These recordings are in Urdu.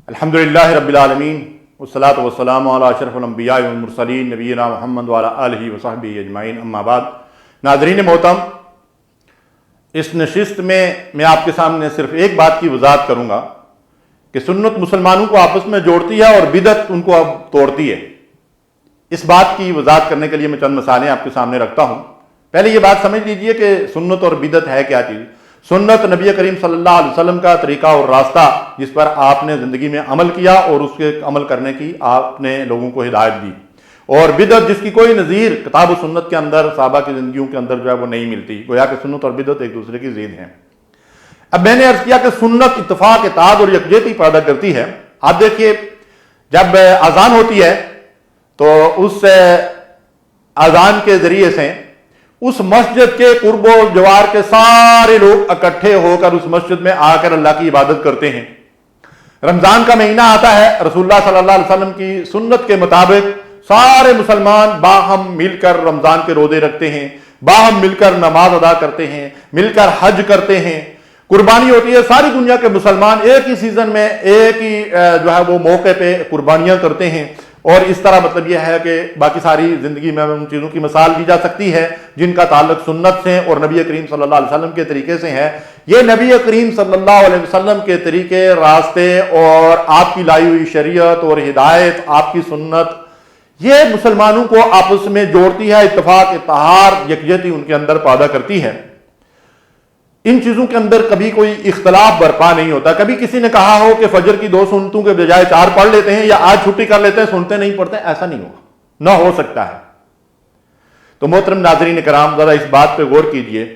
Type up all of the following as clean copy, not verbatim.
الحمدللہ رب العالمین والصلاة والسلام علی اشرف الانبیاء والمرسلین نبینا محمد وعلی آلہ وصحبہ اجمعین، اما بعد۔ ناظرین محترم، اس نشست میں آپ کے سامنے صرف ایک بات کی وضاحت کروں گا کہ سنت مسلمانوں کو آپس میں جوڑتی ہے اور بدعت ان کو اب توڑتی ہے۔ اس بات کی وضاحت کرنے کے لیے میں چند مثالیں آپ کے سامنے رکھتا ہوں۔ پہلے یہ بات سمجھ لیجئے کہ سنت اور بدعت ہے کیا چیز۔ سنت نبی کریم صلی اللہ علیہ وسلم کا طریقہ اور راستہ جس پر آپ نے زندگی میں عمل کیا اور اس کے عمل کرنے کی آپ نے لوگوں کو ہدایت دی، اور بدعت جس کی کوئی نظیر کتاب و سنت کے اندر صحابہ کی زندگیوں کے اندر جو ہے وہ نہیں ملتی، گویا کہ سنت اور بدعت ایک دوسرے کی ضد ہیں۔ اب میں نے عرض کیا کہ سنت اتفاق، اتحاد اور یکجہتی پیدا کرتی ہے۔ آپ دیکھیے، جب اذان ہوتی ہے تو اس اذان کے ذریعے سے اس مسجد کے قرب و جوار کے سارے لوگ اکٹھے ہو کر اس مسجد میں آ کر اللہ کی عبادت کرتے ہیں۔ رمضان کا مہینہ آتا ہے، رسول اللہ صلی اللہ علیہ وسلم کی سنت کے مطابق سارے مسلمان باہم مل کر رمضان کے روزے رکھتے ہیں، باہم مل کر نماز ادا کرتے ہیں، مل کر حج کرتے ہیں، قربانی ہوتی ہے۔ ساری دنیا کے مسلمان ایک ہی سیزن میں ایک ہی جو ہے وہ موقع پہ قربانیاں کرتے ہیں، اور اس طرح مطلب یہ ہے کہ باقی ساری زندگی میں ان چیزوں کی مثال دی جا سکتی ہے جن کا تعلق سنت سے اور نبی کریم صلی اللہ علیہ وسلم کے طریقے سے ہے۔ یہ نبی کریم صلی اللہ علیہ وسلم کے طریقے، راستے اور آپ کی لائی ہوئی شریعت اور ہدایت، آپ کی سنت، یہ مسلمانوں کو آپس میں جوڑتی ہے، اتفاق، اتحاد، یکجہتی ان کے اندر پیدا کرتی ہے۔ ان چیزوں کے اندر کبھی کوئی اختلاف برپا نہیں ہوتا۔ کبھی کسی نے کہا ہو کہ فجر کی 2 سنتوں کے بجائے 4 پڑھ لیتے ہیں یا آج چھٹی کر لیتے ہیں، سنتے نہیں پڑھتے، ایسا نہیں ہوگا، نہ ہو سکتا ہے۔ تو محترم ناظرین کرام، ذرا اس بات پہ غور کیجئے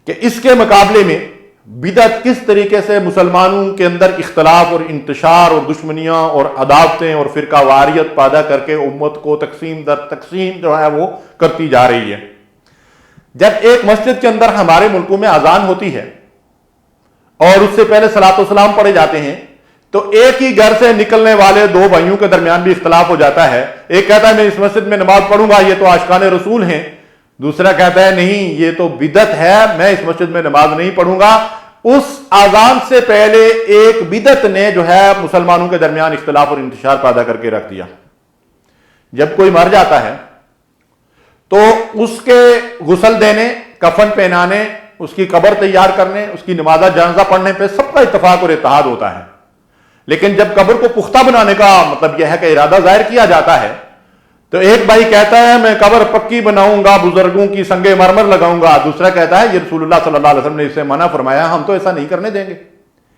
کہ اس کے مقابلے میں بدعت کس طریقے سے مسلمانوں کے اندر اختلاف اور انتشار اور دشمنیاں اور عداوتیں اور فرقہ واریت پیدا کر کے امت کو تقسیم در تقسیم جو ہے وہ کرتی جا رہی ہے۔ جب ایک مسجد کے اندر ہمارے ملکوں میں اذان ہوتی ہے اور اس سے پہلے صلاۃ و سلام پڑھے جاتے ہیں، تو ایک ہی گھر سے نکلنے والے 2 بھائیوں کے درمیان بھی اختلاف ہو جاتا ہے۔ ایک کہتا ہے میں اس مسجد میں نماز پڑھوں گا، یہ تو عاشقان رسول ہیں۔ دوسرا کہتا ہے نہیں، یہ تو بدعت ہے، میں اس مسجد میں نماز نہیں پڑھوں گا۔ اس اذان سے پہلے ایک بدعت نے جو ہے مسلمانوں کے درمیان اختلاف اور انتشار پیدا کر کے رکھ دیا۔ جب کوئی مر جاتا ہے تو اس کے غسل دینے، کفن پہنانے، اس کی قبر تیار کرنے، اس کی نماز جنازہ پڑھنے پہ سب کا اتفاق اور اتحاد ہوتا ہے۔ لیکن جب قبر کو پختہ بنانے کا مطلب یہ ہے کہ ارادہ ظاہر کیا جاتا ہے، تو ایک بھائی کہتا ہے میں قبر پکی بناؤں گا، بزرگوں کی سنگ مرمر لگاؤں گا، دوسرا کہتا ہے یہ رسول اللہ صلی اللہ علیہ وسلم نے اسے منع فرمایا، ہم تو ایسا نہیں کرنے دیں گے۔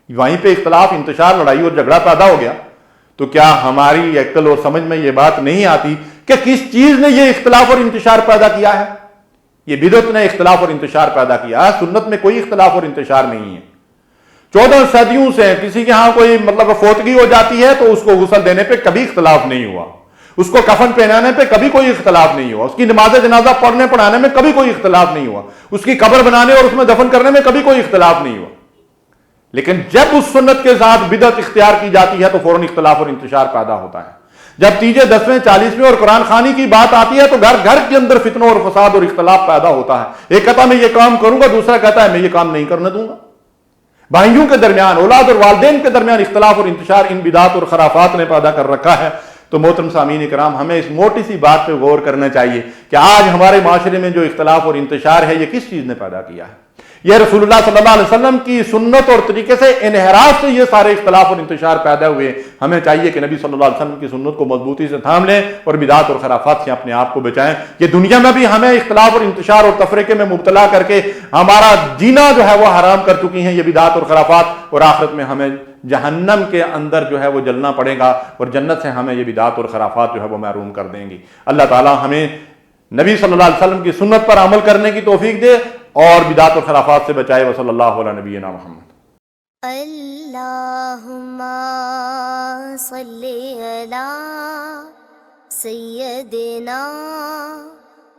وہیں پہ اختلاف، انتشار، لڑائی اور جھگڑا پیدا ہو گیا۔ تو کیا ہماری عقل اور سمجھ میں یہ بات نہیں آتی کہ کس چیز نے یہ اختلاف اور انتشار پیدا کیا ہے؟ یہ بدعت نے اختلاف اور انتشار پیدا کیا ہے۔ سنت میں کوئی اختلاف اور انتشار نہیں ہے۔ 14 صدیوں سے کسی کے ہاں کوئی مطلب فوتگی ہو جاتی ہے تو اس کو غسل دینے پہ کبھی اختلاف نہیں ہوا، اس کو کفن پہنانے پہ کبھی کوئی اختلاف نہیں ہوا، اس کی نماز جنازہ پڑھنے پڑھانے میں کبھی کوئی اختلاف نہیں ہوا، اس کی قبر بنانے اور اس میں دفن کرنے میں کبھی کوئی اختلاف نہیں ہوا۔ لیکن جب اس سنت کے ساتھ بدعت اختیار کی جاتی ہے تو فوراً اختلاف اور انتشار پیدا ہوتا ہے۔ جب تیجے 10ویں 40ویں اور قرآن خوانی کی بات آتی ہے تو گھر گھر کے اندر فتنوں اور فساد اور اختلاف پیدا ہوتا ہے۔ ایک کہتا ہے میں یہ کام کروں گا، دوسرا کہتا ہے میں یہ کام نہیں کرنے دوں گا۔ بھائیوں کے درمیان، اولاد اور والدین کے درمیان اختلاف اور انتشار ان بدعات اور خرافات نے پیدا کر رکھا ہے۔ تو محترم سامعین کرام، ہمیں اس موٹی سی بات پہ غور کرنا چاہیے کہ آج ہمارے معاشرے میں جو اختلاف اور انتشار ہے یہ کس چیز نے پیدا کیا ہے؟ یہ رسول اللہ صلی اللہ علیہ وسلم کی سنت اور طریقے سے انحراف سے یہ سارے اختلاف اور انتشار پیدا ہوئے۔ ہمیں چاہیے کہ نبی صلی اللہ علیہ وسلم کی سنت کو مضبوطی سے تھام لیں اور بدعات اور خرافات سے اپنے آپ کو بچائیں۔ یہ دنیا میں بھی ہمیں اختلاف اور انتشار اور تفرقے میں مبتلا کر کے ہمارا جینا جو ہے وہ حرام کر چکی ہیں یہ بدعات اور خرافات، اور آخرت میں ہمیں جہنم کے اندر جو ہے وہ جلنا پڑے گا، اور جنت سے ہمیں یہ بدعات اور خرافات جو ہے وہ محروم کر دیں گی۔ اللہ تعالی ہمیں نبی صلی اللہ علیہ وسلم کی سنت پر عمل کرنے کی توفیق دے اور بدعات و خرافات سے بچائے۔ وصلی اللہ علی نبینا محمد۔ اللہم صلی علی سیدنا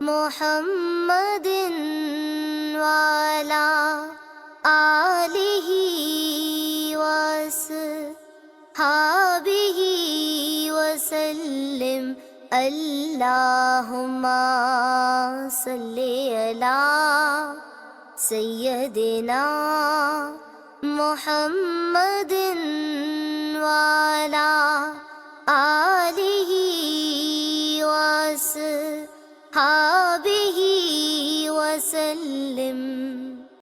محمد وعلی آلہ وصحبہ وسلم۔ اللہم صلی علی سیدنا محمد وأصحابه وسلم.